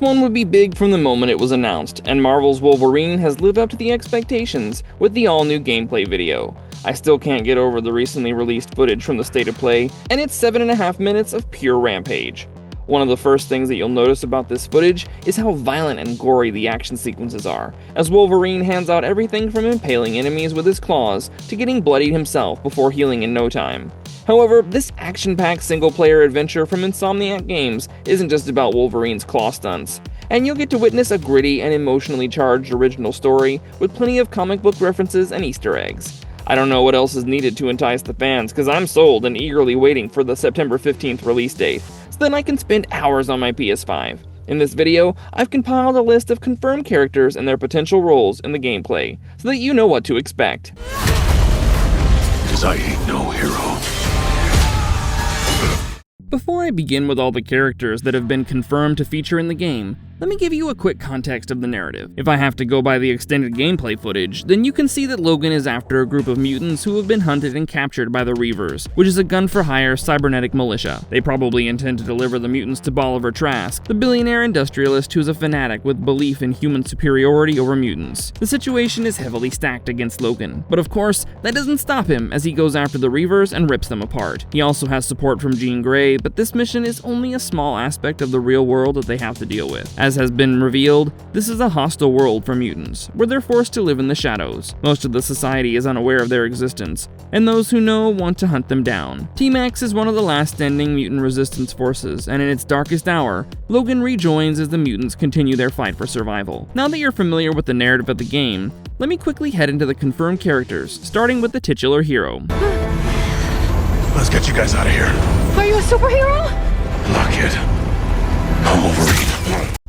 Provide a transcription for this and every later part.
one would be big from the moment it was announced, and Marvel's Wolverine has lived up to the expectations with the all-new gameplay video. I still can't get over the recently released footage from the State of Play, and it's 7.5 minutes of pure rampage. One of the first things that you'll notice about this footage is how violent and gory the action sequences are, as Wolverine hands out everything from impaling enemies with his claws to getting bloodied himself before healing in no time. However, this action-packed single-player adventure from Insomniac Games isn't just about Wolverine's claw stunts, and you'll get to witness a gritty and emotionally charged original story with plenty of comic book references and Easter eggs. I don't know what else is needed to entice the fans, cause I'm sold and eagerly waiting for the September 15th release date, so then I can spend hours on my PS5. In this video, I've compiled a list of confirmed characters and their potential roles in the gameplay, so that you know what to expect. Cause I ain't no hero. Before I begin with all the characters that have been confirmed to feature in the game, let me give you a quick context of the narrative. If I have to go by the extended gameplay footage, then you can see that Logan is after a group of mutants who have been hunted and captured by the Reavers, which is a gun-for-hire cybernetic militia. They probably intend to deliver the mutants to Bolivar Trask, the billionaire industrialist who's a fanatic with belief in human superiority over mutants. The situation is heavily stacked against Logan, but of course, that doesn't stop him as he goes after the Reavers and rips them apart. He also has support from Jean Grey, but this mission is only a small aspect of the real world that they have to deal with. As has been revealed, this is a hostile world for mutants, where they're forced to live in the shadows. Most of the society is unaware of their existence, and those who know want to hunt them down. T-Max is one of the last standing mutant resistance forces, and in its darkest hour, Logan rejoins as the mutants continue their fight for survival. Now that you're familiar with the narrative of the game, let me quickly head into the confirmed characters, starting with the titular hero. Let's get you guys out of here. Are you a superhero? Lock it. I'm Wolverine.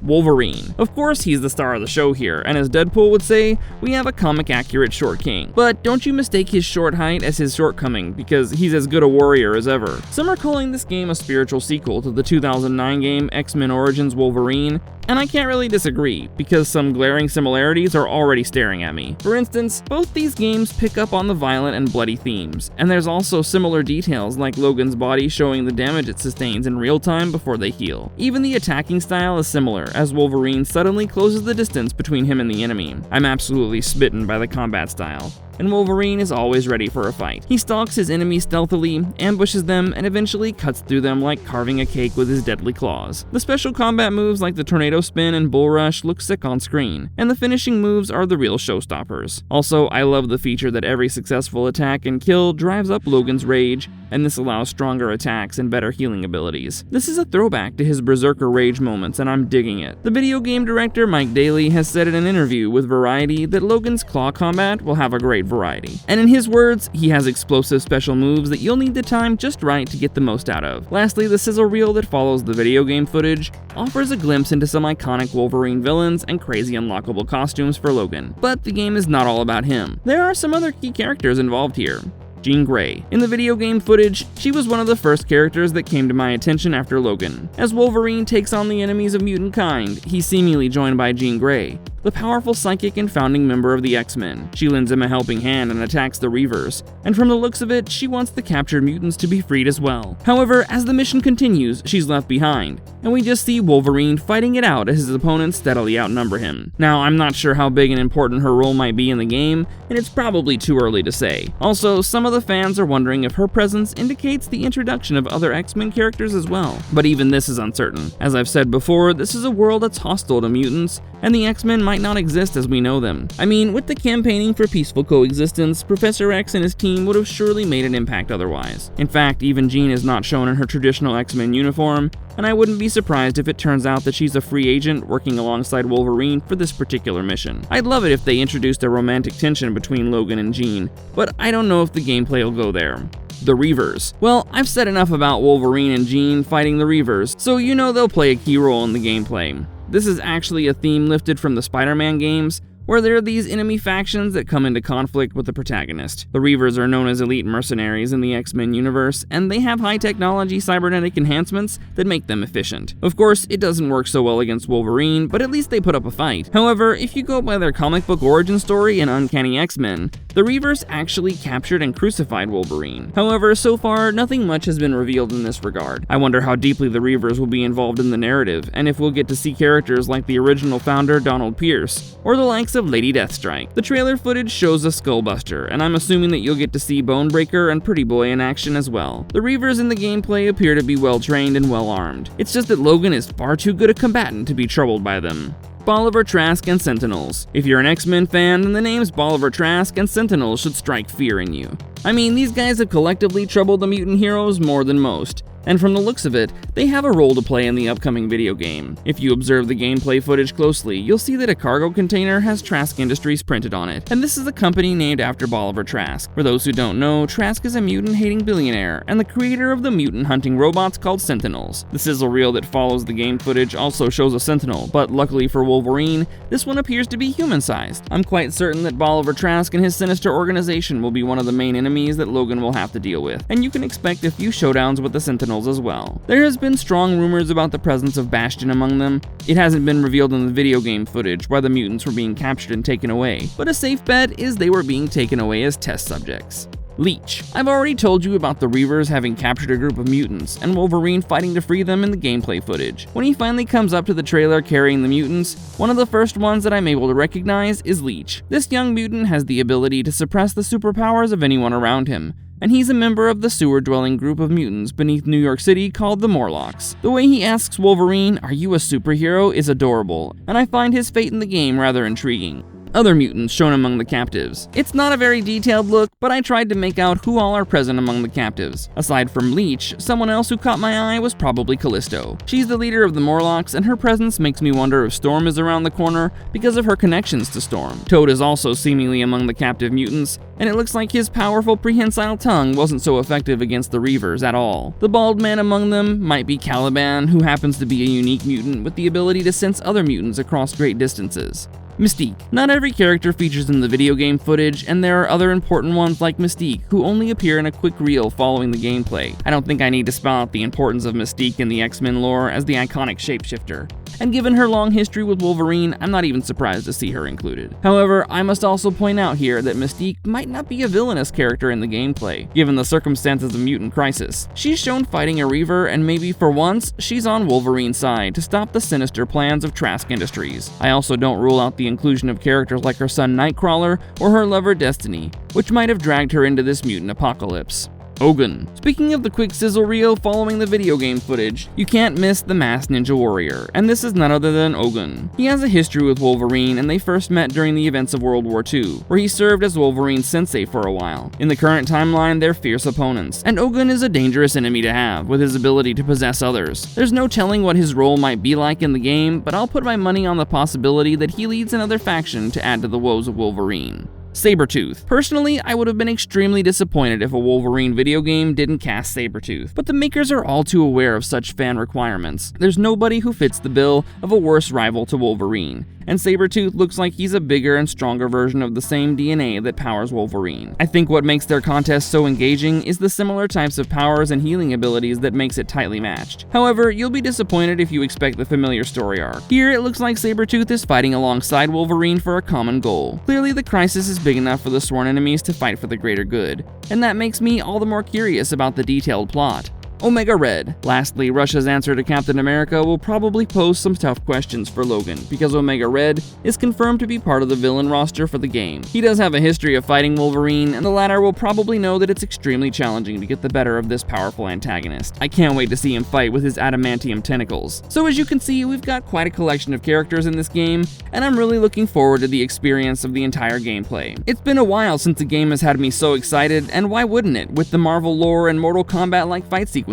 Wolverine. Of course, he's the star of the show here, and as Deadpool would say, we have a comic-accurate short king. But don't you mistake his short height as his shortcoming, because he's as good a warrior as ever. Some are calling this game a spiritual sequel to the 2009 game X-Men Origins Wolverine, and I can't really disagree, because some glaring similarities are already staring at me. For instance, both these games pick up on the violent and bloody themes, and there's also similar details like Logan's body showing the damage it sustains in real time before they heal. Even the attacking style is similar, as Wolverine suddenly closes the distance between him and the enemy. I'm absolutely smitten by the combat style, and Wolverine is always ready for a fight. He stalks his enemies stealthily, ambushes them, and eventually cuts through them like carving a cake with his deadly claws. The special combat moves like the tornado spin and bull rush look sick on screen, and the finishing moves are the real showstoppers. Also, I love the feature that every successful attack and kill drives up Logan's rage, and this allows stronger attacks and better healing abilities. This is a throwback to his berserker rage moments, and I'm digging it. The video game director Mike Daly has said in an interview with Variety that Logan's claw combat will have a great variety. And in his words, he has explosive special moves that you'll need to time just right to get the most out of. Lastly, the sizzle reel that follows the video game footage offers a glimpse into some iconic Wolverine villains and crazy unlockable costumes for Logan. But the game is not all about him. There are some other key characters involved here. Jean Grey. In the video game footage, she was one of the first characters that came to my attention after Logan. As Wolverine takes on the enemies of mutant kind, he's seemingly joined by Jean Grey, the powerful psychic and founding member of the X-Men. She lends him a helping hand and attacks the Reavers, and from the looks of it, she wants the captured mutants to be freed as well. However, as the mission continues, she's left behind, and we just see Wolverine fighting it out as his opponents steadily outnumber him. Now, I'm not sure how big and important her role might be in the game, and it's probably too early to say. Also, some of the fans are wondering if her presence indicates the introduction of other X-Men characters as well. But even this is uncertain. As I've said before, this is a world that's hostile to mutants, and the X-Men might not exist as we know them. I mean, with the campaigning for peaceful coexistence, Professor X and his team would have surely made an impact otherwise. In fact, even Jean is not shown in her traditional X-Men uniform, and I wouldn't be surprised if it turns out that she's a free agent working alongside Wolverine for this particular mission. I'd love it if they introduced a romantic tension between Logan and Jean, but I don't know if the gameplay will go there. The Reavers. Well, I've said enough about Wolverine and Jean fighting the Reavers, so you know they'll play a key role in the gameplay. This is actually a theme lifted from the Spider-Man games, where there are these enemy factions that come into conflict with the protagonist. The Reavers are known as elite mercenaries in the X-Men universe, and they have high technology cybernetic enhancements that make them efficient. Of course, it doesn't work so well against Wolverine, but at least they put up a fight. However, if you go by their comic book origin story in Uncanny X-Men, the Reavers actually captured and crucified Wolverine. However, so far, nothing much has been revealed in this regard. I wonder how deeply the Reavers will be involved in the narrative, and if we'll get to see characters like the original founder Donald Pierce, or the likes of Lady Deathstrike. The trailer footage shows a Skullbuster, and I'm assuming that you'll get to see Bonebreaker and Pretty Boy in action as well. The Reavers in the gameplay appear to be well trained and well armed. It's just that Logan is far too good a combatant to be troubled by them. Bolivar, Trask, and Sentinels. If you're an X-Men fan, then the names Bolivar, Trask, and Sentinels should strike fear in you. I mean, these guys have collectively troubled the mutant heroes more than most, and from the looks of it, they have a role to play in the upcoming video game. If you observe the gameplay footage closely, you'll see that a cargo container has Trask Industries printed on it, and this is a company named after Bolivar Trask. For those who don't know, Trask is a mutant-hating billionaire, and the creator of the mutant-hunting robots called Sentinels. The sizzle reel that follows the game footage also shows a Sentinel, but luckily for Wolverine, this one appears to be human-sized. I'm quite certain that Bolivar Trask and his sinister organization will be one of the main enemies that Logan will have to deal with, and you can expect a few showdowns with the Sentinels as well. There has been strong rumors about the presence of Bastion among them. It hasn't been revealed in the video game footage why the mutants were being captured and taken away, but a safe bet is they were being taken away as test subjects. Leech. I've already told you about the Reavers having captured a group of mutants, and Wolverine fighting to free them in the gameplay footage. When he finally comes up to the trailer carrying the mutants, one of the first ones that I'm able to recognize is Leech. This young mutant has the ability to suppress the superpowers of anyone around him, and he's a member of the sewer-dwelling group of mutants beneath New York City called the Morlocks. The way he asks Wolverine, "Are you a superhero?" is adorable, and I find his fate in the game rather intriguing. Other mutants shown among the captives. It's not a very detailed look, but I tried to make out who all are present among the captives. Aside from Leech, someone else who caught my eye was probably Callisto. She's the leader of the Morlocks, and her presence makes me wonder if Storm is around the corner because of her connections to Storm. Toad is also seemingly among the captive mutants, and it looks like his powerful prehensile tongue wasn't so effective against the Reavers at all. The bald man among them might be Caliban, who happens to be a unique mutant with the ability to sense other mutants across great distances. Mystique. Not every character features in the video game footage, and there are other important ones like Mystique, who only appear in a quick reel following the gameplay. I don't think I need to spell out the importance of Mystique in the X-Men lore as the iconic shapeshifter, and given her long history with Wolverine, I'm not even surprised to see her included. However, I must also point out here that Mystique might not be a villainous character in the gameplay, given the circumstances of Mutant Crisis. She's shown fighting a Reaver, and maybe for once, she's on Wolverine's side to stop the sinister plans of Trask Industries. I also don't rule out the inclusion of characters like her son Nightcrawler or her lover Destiny, which might have dragged her into this mutant apocalypse. Logan. Speaking of the quick sizzle reel following the video game footage, you can't miss the masked ninja warrior, and this is none other than Logan. He has a history with Wolverine, and they first met during the events of World War II, where he served as Wolverine's sensei for a while. In the current timeline, they're fierce opponents, and Logan is a dangerous enemy to have, with his ability to possess others. There's no telling what his role might be like in the game, but I'll put my money on the possibility that he leads another faction to add to the woes of Wolverine. Sabretooth. Personally, I would have been extremely disappointed if a Wolverine video game didn't cast Sabretooth, but the makers are all too aware of such fan requirements. There's nobody who fits the bill of a worse rival to Wolverine, and Sabretooth looks like he's a bigger and stronger version of the same DNA that powers Wolverine. I think what makes their contest so engaging is the similar types of powers and healing abilities that makes it tightly matched. However, you'll be disappointed if you expect the familiar story arc. Here, it looks like Sabretooth is fighting alongside Wolverine for a common goal. Clearly, the crisis is big enough for the sworn enemies to fight for the greater good, and that makes me all the more curious about the detailed plot. Omega Red. Lastly, Russia's answer to Captain America will probably pose some tough questions for Logan, because Omega Red is confirmed to be part of the villain roster for the game. He does have a history of fighting Wolverine, and the latter will probably know that it's extremely challenging to get the better of this powerful antagonist. I can't wait to see him fight with his adamantium tentacles. So as you can see, we've got quite a collection of characters in this game, and I'm really looking forward to the experience of the entire gameplay. It's been a while since the game has had me so excited, and why wouldn't it, with the Marvel lore and Mortal Kombat-like fight sequences?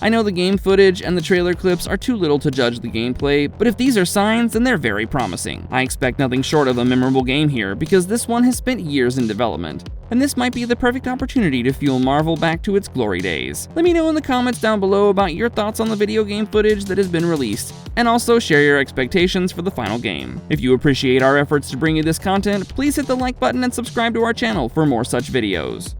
I know the game footage and the trailer clips are too little to judge the gameplay, but if these are signs, then they're very promising. I expect nothing short of a memorable game here, because this one has spent years in development. and this might be the perfect opportunity to fuel Marvel back to its glory days. Let me know in the comments down below about your thoughts on the video game footage that has been released, and also share your expectations for the final game. If you appreciate our efforts to bring you this content, please hit the like button and subscribe to our channel for more such videos.